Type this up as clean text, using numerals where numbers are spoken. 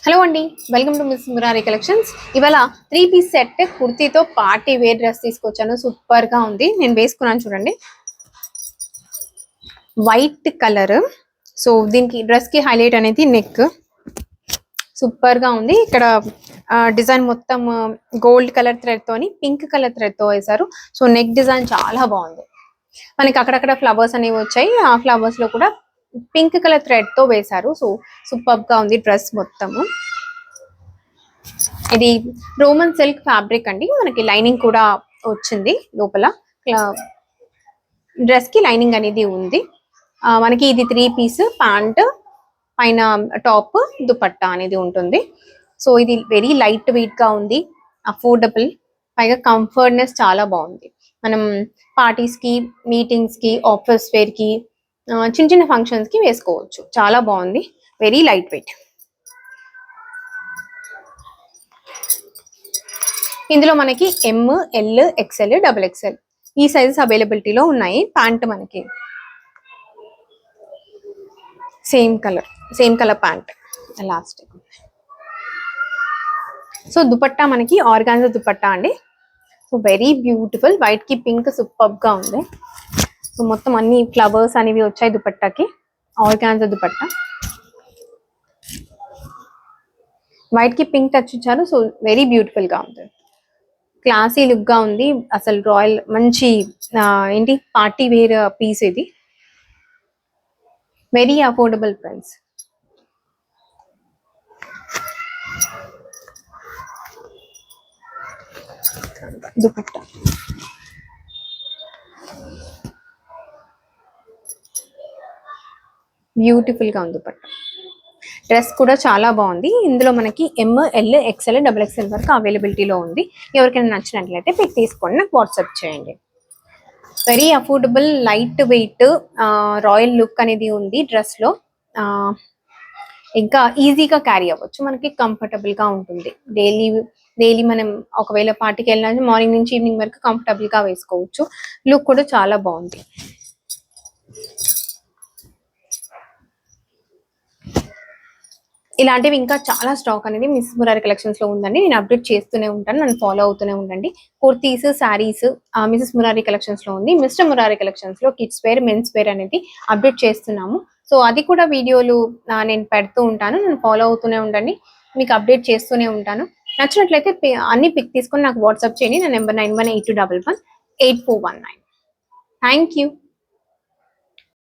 Hello అండి, welcome to miss Murari collections. ఇవాళ 3 piece set కుర్తీతో పార్టీ వేర్ డ్రెస్ తీసుకొచ్చాను. సూపర్ గా ఉంది. నేను వేసుకున్నాను చూడండి, వైట్ కలర్. సో దీనికి డ్రెస్ కి హైలైట్ అనేది నెక్. సూపర్ గా ఉంది. ఇక్కడ డిజైన్ మొత్తం గోల్డ్ కలర్ థ్రెడ్ తోని పింక్ కలర్ థ్రెడ్ తో వేశారు. సో నెక్ డిజైన్ చాలా బాగుంది. మనకి అక్కడక్కడ ఫ్లవర్స్ అనేవి వచ్చాయి. ఆ ఫ్లవర్స్ లో కూడా పింక్ కలర్ థ్రెడ్ తో వేశారు. సో సూపర్ గా ఉంది డ్రెస్ మొత్తము. ఇది రోమన్ సిల్క్ ఫ్యాబ్రిక్ అండి. మనకి లైనింగ్ కూడా వచ్చింది లోపల. డ్రెస్ కి లైనింగ్ అనేది ఉంది. మనకి ఇది 3 పీస్ ప్యాంట్, పైన టాప్, దుపట్టా అనేది ఉంటుంది. సో ఇది వెరీ లైట్ వెయిట్ గా ఉంది, అఫోర్డబుల్, పైగా కంఫర్ట్నెస్ చాలా బాగుంది. మనం పార్టీస్ కి, మీటింగ్స్ కి, ఆఫీస్ వేర్ కి, చిన్న చిన్న ఫంక్షన్స్ కి వేసుకోవచ్చు. చాలా బాగుంది, వెరీ లైట్ వెయిట్. ఇందులో మనకి ఎమ్, ఎల్, ఎక్స్ఎల్, XXL ఈ సైజెస్ అవైలబిలిటీలో ఉన్నాయి. ప్యాంట్ మనకి same colour pant elastic. So dupatta మనకి ఆర్గాన్జా దుపట్టా అండి. సో వెరీ బ్యూటిఫుల్, వైట్ కి పింక్ సూపర్ గా ఉంది. సో మొత్తం అన్ని ఫ్లవర్స్ అనేవి వచ్చాయి దుపట్టాకి. ఆర్గాన్జా దుపట్టా, వైట్ కి పింక్ టచ్ ఇచ్చారు. సో వెరీ బ్యూటిఫుల్ గా ఉంది, క్లాసీ లుక్ గా ఉంది. అసలు రాయల్, మంచి ఏంటి పార్టీ వేర్ పీస్ ఇది. Very affordable price. Dupatta beautiful గా ఉంది. దుపట్టా డ్రెస్ కూడా చాలా బాగుంది. ఇందులో మనకి ఎమ్, ఎల్, XXL, XXL వరకు అవైలబిలిటీలో ఉంది. ఎవరికైనా నచ్చినట్లయితే పిక్ తీసుకోండి, నాకు వాట్సాప్ చేయండి. Very affordable, light weight, royal look అనేది ఉంది డ్రెస్ లో. ఇంకా ఈజీగా క్యారీ అవ్వచ్చు, మనకి కంఫర్టబుల్ గా ఉంటుంది. డైలీ మనం ఒకవేళ పార్టీకి వెళ్ళినా మార్నింగ్ నుంచి ఈవినింగ్ వరకు కంఫర్టబుల్ గా వేసుకోవచ్చు. లుక్ కూడా చాలా బాగుంది. ఇలాంటివి ఇంకా చాలా స్టాక్ అనేది మిస్ మురారి కలెక్షన్స్ లో ఉందండి. నేను అప్డేట్ చేస్తూనే ఉంటాను, నన్ను ఫాలో అవుతూనే ఉండండి. కుర్తీస్, శారీస్ మిసెస్ మురారి కలెక్షన్స్ లో ఉంది. మిస్టర్ మురారి కలెక్షన్స్ లో కిడ్స్ వేర్, మెన్స్ వేర్ అనేది అప్డేట్ చేస్తున్నాము. సో అది కూడా వీడియోలు నేను పెడుతూ ఉంటాను, నన్ను ఫాలో అవుతూనే ఉండండి. మీకు అప్డేట్ చేస్తూనే ఉంటాను. నచ్చినట్లయితే అన్ని పిక్ తీసుకొని నాకు వాట్సాప్ చేయండి. నా నెంబర్ 9182118419. Thank you.